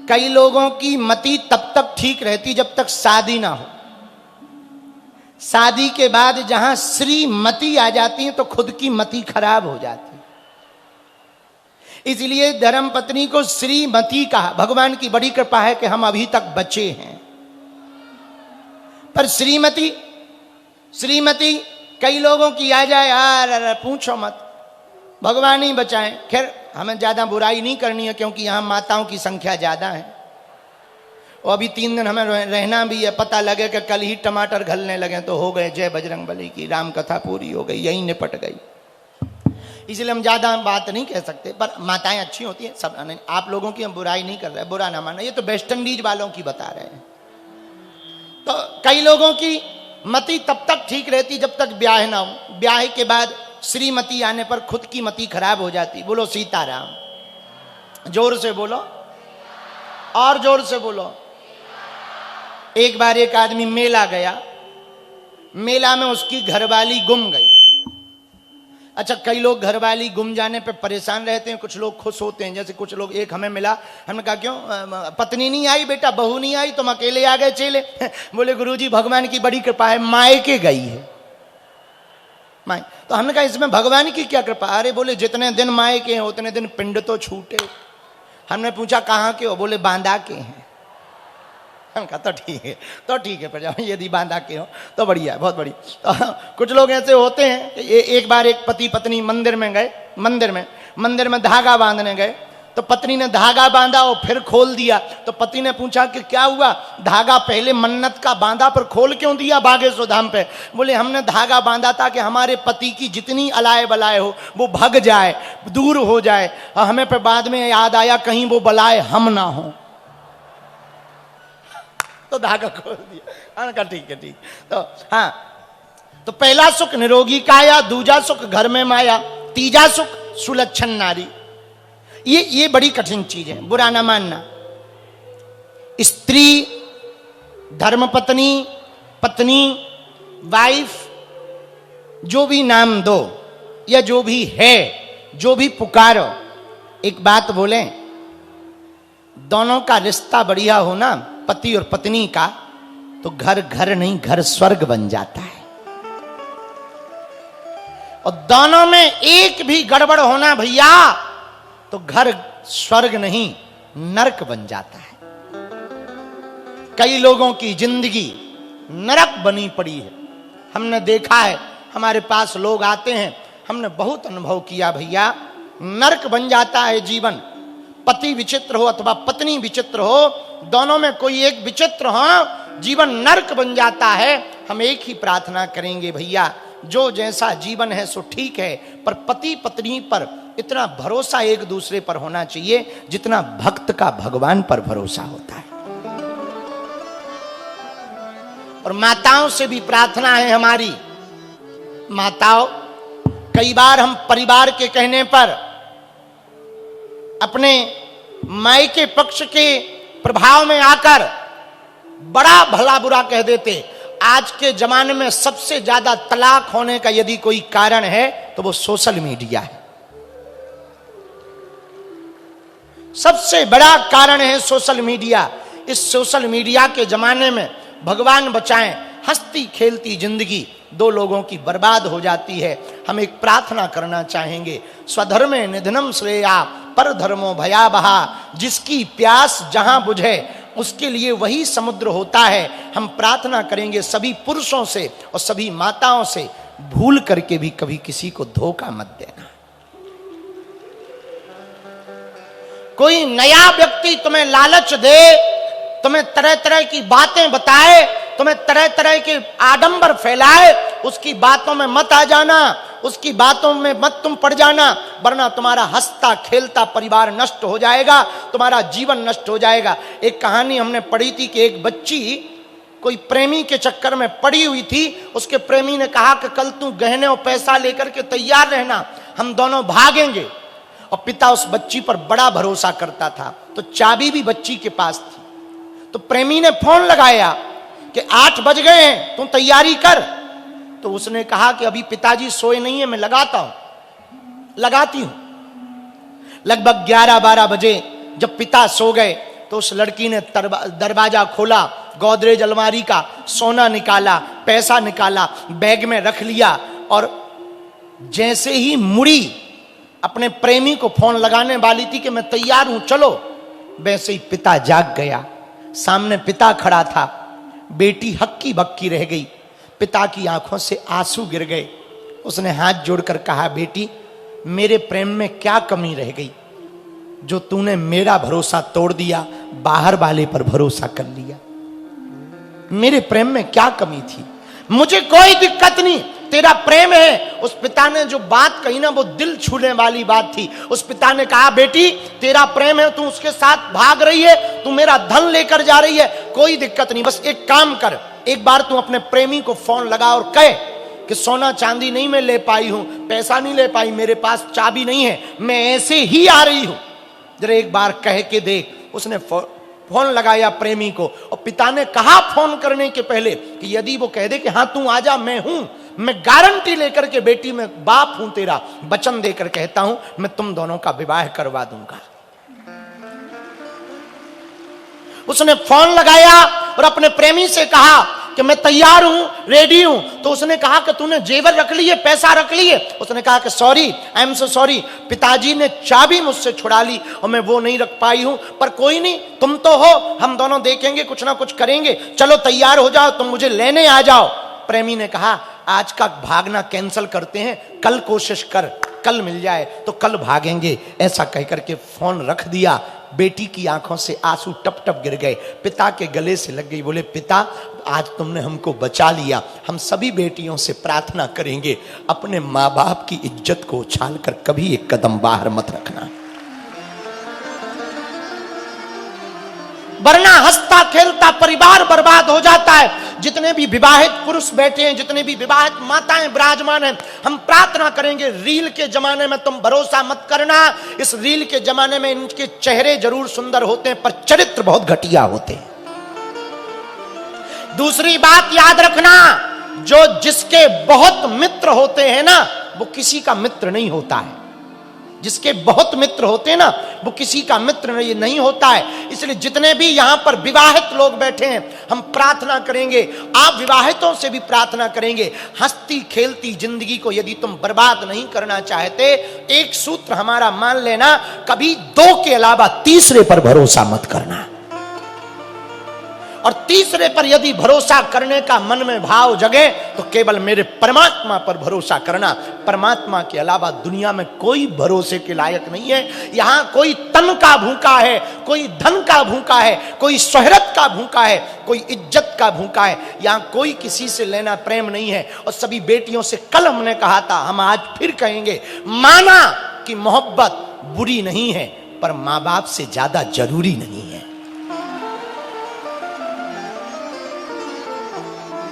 कई लोगों की मति तब तक ठीक रहती जब तक शादी ना हो। शादी के बाद जहां श्रीमती आ जाती है तो खुद की मति खराब हो जाती है। इसलिए धर्म पत्नी को श्रीमती कहा। भगवान की बड़ी कृपा है कि हम अभी तक बचे हैं। पर श्रीमती श्रीमती कई लोगों की आ जाए, यार पूछो मत, भगवान ही बचाएं। खैर हमें ज्यादा बुराई नहीं करनी है क्योंकि यहां माताओं की संख्या ज्यादा है और अभी 3 दिन हमें रहना भी है। पता लगे कि कल ही टमाटर घलने लगे तो हो गए जय बजरंग बली की, राम कथा पूरी हो गई, यही निपट गई। इसलिए हम ज्यादा बात नहीं कह सकते। पर माताएं अच्छी होती हैं सब, नहीं, आप लोगों की हम बुराई नहीं कर रहे, बुरा ना माना। ये तो वेस्ट इंडीज वालों की बता रहे हैं। तो कई लोगों की मति तब तक ठीक रहती जब तक ब्याह ना हो। ब्याह के बाद श्रीमती आने पर खुद की मति खराब हो जाती। बोलो सीताराम। जोर से बोलो और जोर से बोलो। एक बार एक आदमी मेला गया, मेला में उसकी घरवाली गुम गई। अच्छा, कई लोग घरवाली गुम जाने पे परेशान रहते हैं, कुछ लोग खुश होते हैं। जैसे कुछ लोग, एक हमें मिला, हमने कहा क्यों पत्नी नहीं आई बेटा, बहू नहीं आई, तुम अकेले आ गए चेले। बोले गुरुजी भगवान की बड़ी कृपा है, मायके गई है। माय तो हमने कहा इसमें भगवान की क्या कृपा? अरे बोले जितने दिन मायके हैं उतने दिन पिंड तो छूटे। हमने पूछा कहाँ के हो? बोले बांदा के हैं। हम कहा तो ठीक है, तो ठीक है प्रजा, यदि बांधा के हो तो बढ़िया है, बहुत बढ़िया। तो कुछ लोग ऐसे होते हैं कि एक बार एक पति पत्नी मंदिर में गए, मंदिर में धागा बांधने गए। तो पत्नी ने धागा बांधा और फिर खोल दिया। तो पति ने पूछा कि क्या हुआ, धागा पहले मन्नत का बांधा पर खोल क्यों दिया बागेश्वर धाम पे? बोले हमने धागा बांधा था कि हमारे पति की जितनी अलाय बलाय हो वो भग जाए, दूर हो जाए। हमें पे बाद में याद आया कहीं वो बलाय हम ना हो, तो धागा खोल दिया। कहा ठीक है, ठीक। तो हाँ, तो पहला सुख निरोगी काया, दूजा सुख घर में माया, तीजा सुख सुलक्षण नारी। ये बड़ी कठिन चीज है, बुरा ना मानना। स्त्री, धर्मपत्नी, पत्नी, वाइफ, जो भी नाम दो या जो भी है, जो भी पुकारो, एक बात बोलें, दोनों का रिश्ता बढ़िया हो ना, पति और पत्नी का, तो घर घर नहीं घर स्वर्ग बन जाता है। और दोनों में एक भी गड़बड़ होना भैया तो घर स्वर्ग नहीं नरक बन जाता है। कई लोगों की जिंदगी नरक बनी पड़ी है। हमने देखा है, हमारे पास लोग आते हैं, हमने बहुत अनुभव किया भैया, नरक बन जाता है जीवन। पति विचित्र हो अथवा पत्नी विचित्र हो, दोनों में कोई एक विचित्र हो, जीवन नरक बन जाता है। हम एक ही प्रार्थना करेंगे भैया, जो जैसा जीवन है सो ठीक है, पर पति पत्नी पर इतना भरोसा एक दूसरे पर होना चाहिए जितना भक्त का भगवान पर भरोसा होता है। और माताओं से भी प्रार्थना है हमारी। माताओं, कई बार हम परिवार के कहने पर अपने मायके पक्ष के प्रभाव में आकर बड़ा भला बुरा कह देते। आज के जमाने में सबसे ज्यादा तलाक होने का यदि कोई कारण है तो वो सोशल मीडिया है। सबसे बड़ा कारण है सोशल मीडिया। इस सोशल मीडिया के जमाने में भगवान बचाएं, हंसती खेलती जिंदगी दो लोगों की बर्बाद हो जाती है। हम एक प्रार्थना करना चाहेंगे, स्वधर्मे निधनम श्रेया पर धर्मो भयावहा। जिसकी प्यास जहां बुझे उसके लिए वही समुद्र होता है। हम प्रार्थना करेंगे सभी पुरुषों से और सभी माताओं से, भूल करके भी कभी किसी को धोखा मत देना। कोई नया व्यक्ति तुम्हें लालच दे, तुम्हें तरह तरह की बातें बताए, तुम्हें तरह तरह के आडंबर फैलाए, उसकी बातों में मत आ जाना, उसकी बातों में मत तुम पड़ जाना, वरना तुम्हारा हंसता खेलता परिवार नष्ट हो जाएगा, तुम्हारा जीवन नष्ट हो जाएगा। एक कहानी हमने पढ़ी थी कि एक बच्ची कोई प्रेमी के चक्कर में पड़ी हुई थी। उसके प्रेमी ने कहा कि कल तू गहने और पैसा लेकर के तैयार रहना, हम दोनों भागेंगे। और पिता उस बच्ची पर बड़ा भरोसा करता था, तो चाबी भी बच्ची के पास थी। तो प्रेमी ने फोन लगाया कि 8 बज गए हैं, तू तैयारी कर। तो उसने कहा कि अभी पिताजी सोए नहीं है, मैं लगाती हूं। लगभग 11-12 बजे जब पिता सो गए, तो उस लड़की ने दरवाजा खोला, गोदरेज अलमारी का सोना निकाला, पैसा निकाला, बैग में रख लिया और जैसे ही मुड़ी अपने प्रेमी को फोन लगाने वाली थी कि मैं तैयार हूं चलो, वैसे ही पिता जाग गया। सामने पिता खड़ा था, बेटी हक्की बक्की रह गई, पिता की आंखों से आंसू गिर गए। उसने हाथ जोड़कर कहा, बेटी मेरे प्रेम में क्या कमी रह गई जो तूने मेरा भरोसा तोड़ दिया, बाहर वाले पर भरोसा कर लिया। मेरे प्रेम में क्या कमी थी? मुझे कोई दिक्कत नहीं, तेरा प्रेम है। उस पिता ने जो बात कही ना, वो दिल छूने वाली बात थी। उस पिता ने कहा, बेटी तेरा प्रेम है, तू उसके साथ भाग रही है, तू मेरा धन लेकर जा रही है, कोई दिक्कत नहीं, बस एक काम कर, एक बार तू अपने प्रेमी को फोन लगा और कहे कि सोना चांदी नहीं मैं ले पाई हूं, पैसा नहीं ले पाई, मेरे पास चाबी नहीं है, मैं ऐसे ही आ रही हूं, जरा एक बार कह के देख। उसने फोन लगाया प्रेमी को और पिता ने कहा फोन करने के पहले कि यदि वो कह दे कि हाँ तू आजा, मैं हूं, मैं गारंटी लेकर के बेटी मैं बाप हूं तेरा, वचन देकर कहता हूं मैं तुम दोनों का विवाह करवा दूंगा। उसने फोन लगाया और अपने प्रेमी से कहा कि मैं तैयार हूं, रेडी हूं। तो उसने कहा कि तूने जेवर रख लिए, पैसा रख लिए? उसने कहा कि sorry, I am so sorry, पिताजी ने चाबी मुझसे छुड़ा ली और मैं वो नहीं रख पाई हूं, पर कोई नहीं, तुम तो हो, हम दोनों देखेंगे, कुछ ना कुछ करेंगे, चलो तैयार हो जाओ, तुम मुझे लेने आ जाओ। प्रेमी ने कहा, आज का भागना कैंसिल करते हैं, कल कोशिश कर, कल मिल जाए तो कल भागेंगे। ऐसा कहकर के फोन रख दिया। बेटी की आंखों से आंसू टप टप गिर गए, पिता के गले से लग गई। बोले, पिता आज तुमने हमको बचा लिया, हम सभी बेटियों से प्रार्थना करेंगे अपने माँ बाप की इज्जत को उछाल कर कभी एक कदम बाहर मत रखना, वरना हंसता खेलता परिवार बर्बाद हो जाता है। जितने भी विवाहित पुरुष बैठे हैं, जितने भी विवाहित माताएं विराजमान हैं, हम प्रार्थना करेंगे, रील के जमाने में तुम भरोसा मत करना। इस रील के जमाने में इनके चेहरे जरूर सुंदर होते हैं पर चरित्र बहुत घटिया होते हैं। दूसरी बात याद रखना, जो जिसके बहुत मित्र होते हैं ना, वो किसी का मित्र नहीं होता है। जिसके बहुत मित्र होते हैं ना, वो किसी का मित्र नहीं होता है। इसलिए जितने भी यहां पर विवाहित लोग बैठे हैं, हम प्रार्थना करेंगे, आप विवाहितों से भी प्रार्थना करेंगे, हंसती खेलती जिंदगी को यदि तुम बर्बाद नहीं करना चाहते, एक सूत्र हमारा मान लेना, कभी दो के अलावा तीसरे पर भरोसा मत करना। और तीसरे पर यदि भरोसा करने का मन में भाव जगे तो केवल मेरे परमात्मा पर भरोसा करना। परमात्मा के अलावा दुनिया में कोई भरोसे के लायक नहीं है। यहां कोई तन का भूखा है, कोई धन का भूखा है, कोई शोहरत का भूखा है, कोई इज्जत का भूखा है। यहां कोई किसी से लेना प्रेम नहीं है। और सभी बेटियों से कल हमने कहा था, हम आज फिर कहेंगे, माना कि मोहब्बत बुरी नहीं है पर मां बाप से ज्यादा जरूरी नहीं है।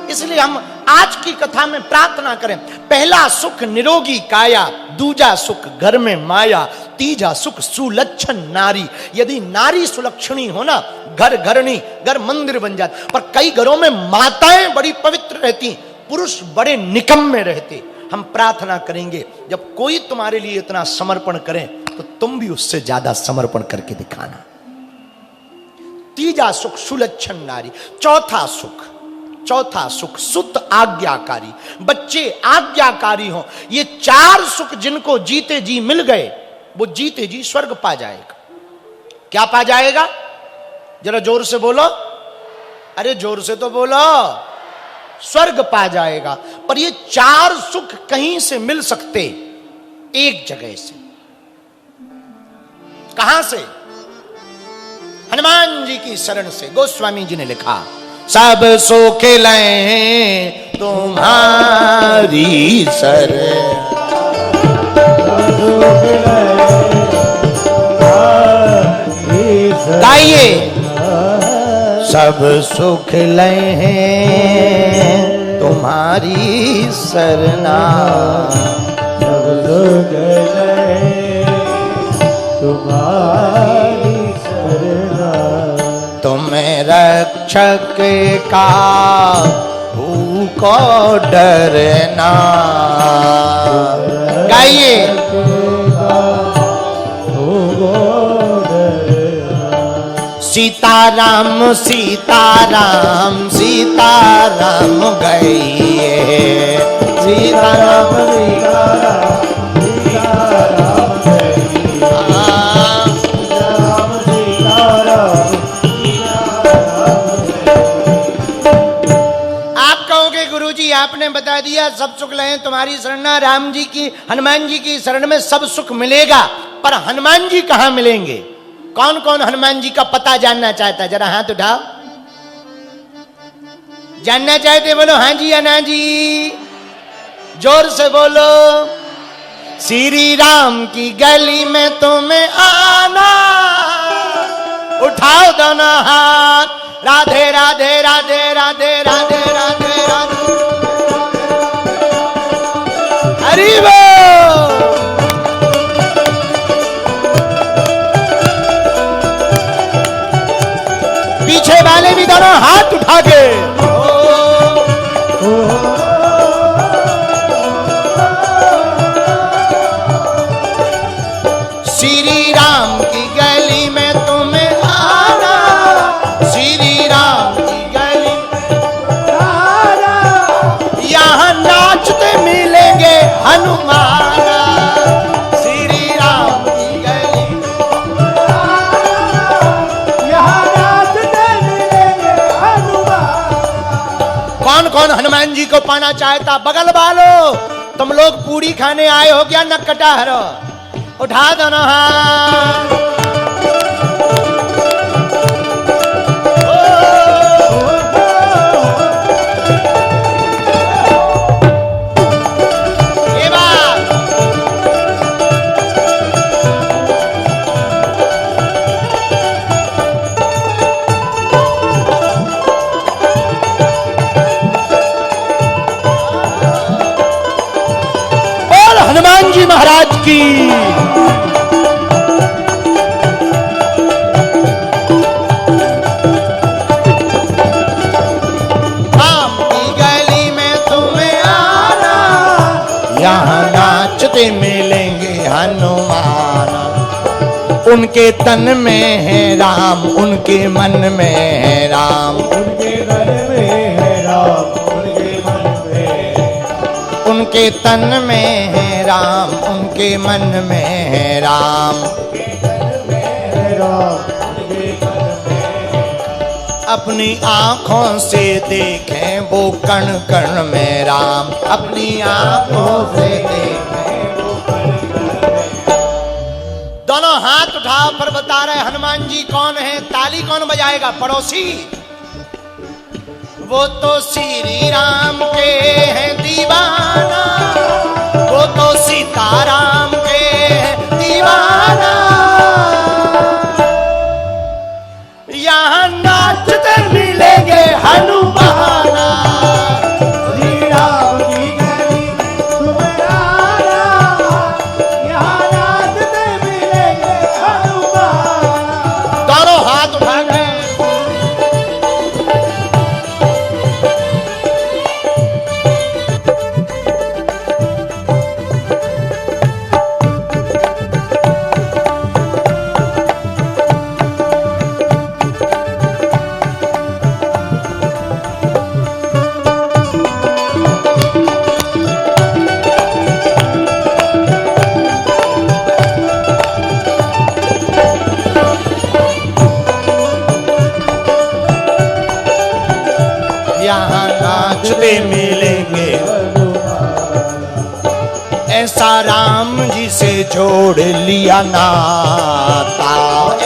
इसलिए हम आज की कथा में प्रार्थना करें, पहला सुख निरोगी काया, दूजा सुख घर में माया, तीजा सुख सुलक्षण नारी। यदि नारी सुलक्षणी हो ना, घर घरनी, घर मंदिर बन जाता। पर कई घरों में माताएं बड़ी पवित्र रहती, पुरुष बड़े निकम्मे रहते। हम प्रार्थना करेंगे, जब कोई तुम्हारे लिए इतना समर्पण करे तो तुम भी उससे ज्यादा समर्पण करके दिखाना। तीजा सुख सुलक्षण नारी। चौथा सुख सुत आज्ञाकारी, बच्चे आज्ञाकारी हो। ये चार सुख जिनको जीते जी मिल गए, वो जीते जी स्वर्ग पा जाएगा। क्या पा जाएगा? जरा जोर से बोलो, अरे जोर से तो बोलो। स्वर्ग पा जाएगा। पर ये चार सुख कहीं से मिल सकते, एक जगह से। कहां से? हनुमान जी की शरण से। गोस्वामी जी ने लिखा, सब सुख लें तुम्हारी शरण। गाइए, सब सुख लें तुम्हारी शरणा। सब सुख लें तुम्हारी शरणा। तुम्हें रक्षक का भूखो डरना। गाइए, सीताराम सीताराम सीताराम गए सीताराम सीताराम सीताराम आपने बता दिया सब सुख लहे तुम्हारी शरण। राम जी की हनुमान जी की शरण में सब सुख मिलेगा, पर हनुमान जी कहां मिलेंगे? कौन कौन हनुमान जी का पता जानना चाहता है? जरा हाथ उठाओ। जानना चाहते बोलो हाँ जी या ना जी, जोर से बोलो। श्री राम की गली में तुम्हें आना, उठाओ दोनों हाथ। राधे राधे राधे राधे राधे राधे राधे हरि बोल। पीछे वाले भी दोनों हाथ उठा के श्री राम की गली में तुम्हें आना, श्री राम की गली में आना, यहाँ नाचते मिलेंगे हनुमान। श्री राम की गली में आना, यहाँ नाचते मिलेंगे हनुमान। कौन कौन हनुमान जी को पाना चाहता? बगल वालों, तुम लोग पूरी खाने आए हो क्या? न कटाहरो, उठा दो ना हाथ। ये बात और हनुमान जी महाराज की। यहाँ नाचते मिलेंगे हनुमान। उनके तन में है राम, उनके मन में है राम, उनके घर में है राम, उनके मन में। उनके तन में है राम, उनके मन में है राम। अपनी आंखों से देखें वो कण कण में राम, अपनी आंखों से देखें वो कण कण में। दोनों हाथ उठाओ पर बता रहे हनुमान जी कौन है। ताली कौन बजाएगा? पड़ोसी। वो तो श्री राम के हैं दीवाना, वो तो सीताराम के हैं दीवाना। यहाँ नाचते मिलेंगे हनुमान। श्री राम की गली में तुम्हें आना, यहाँ नाचते मिलेंगे हनुमान। दोनों हाथ उठा के यहाँ नाचते मिलेंगे। ऐसा राम जी से जोड़ लिया नाता,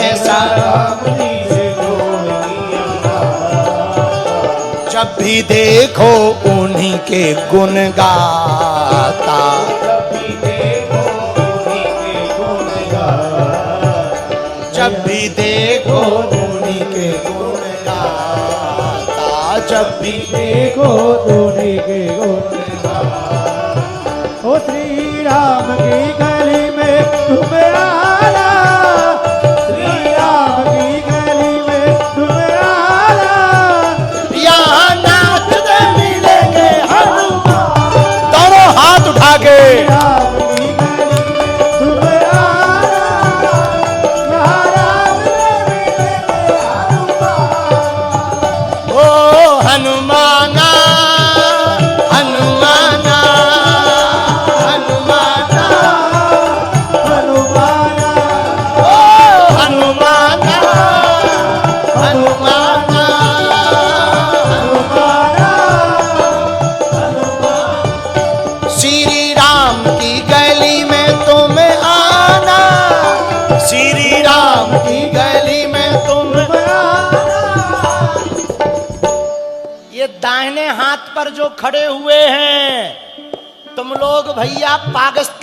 ऐसा राम जी से जोड़ लिया नाता। जब भी देखो उन्हीं के गुण गाता, जब भी देखो उन्हीं के गुण गाता। जब भी देखो उन्हीं के गुण गाता, जब भी देखो उन्हीं के गुण गाता। ओ श्री राम की गली में तुम्हें आना, श्री राम की गली में तुम्हें आना। यहाँ नाचते मिलेंगे हनुमान। दोनों हाथ उठा के राम की गली में तुम्हें आना, यहाँ राम से मिलेंगे हनुमान। दाहिने हाथ पर जो खड़े हुए हैं तुम लोग भैया पाकिस्तान